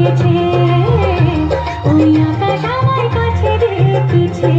ডেকেছে, ওই আকাশ আমায় কাছে ডেকেছে।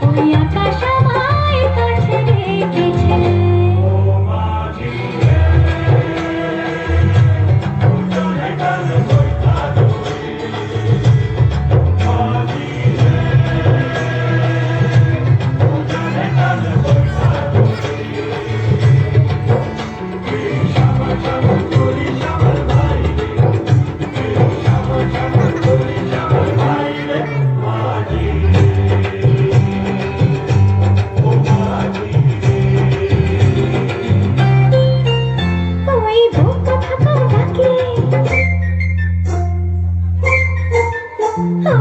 ওই আকাশ আমায় কাছে ডেকেছে।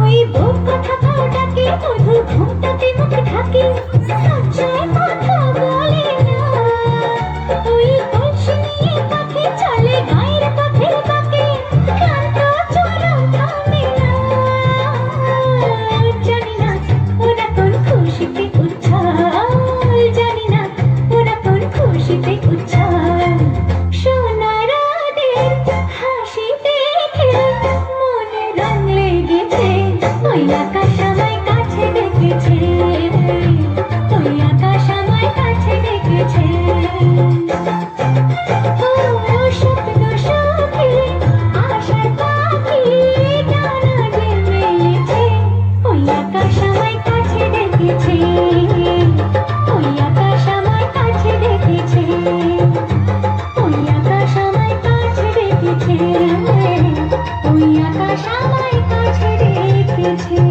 ওই বুক কথা ডাকে, মধু ঘুমটাতে মুখ ঢাকে, সঞ্চয় কথা বলে না। ওই কলসি নিয়ে পাখি চলে গায়ের পথে বাঁকে, ক্লান্ত চরণ থামে না। জানি না ওরা কোন খুশিতে উচ্ছ্বাল, জানি না ওরা কোন খুশিতে উচ্ছ্বাল। সোনার রাতের হাসি দেখে মনে রং লেগেছে, ওই আকাশ আমায় কাছে ডেকেছে, ওই আকাশ আমায় কাছে ডেকেছে। ও স্বপ্ন সখী আশার পাখি ডানা যে মেলেছে, ওই আকাশ আমায় কাছে ডেকেছে, ওই আকাশ আমায় কাছে ডেকেছে, ওই আকাশ আমায় কাছে ডেকেছে, ওই আকাশ আমায় কাছে ডেকেছে।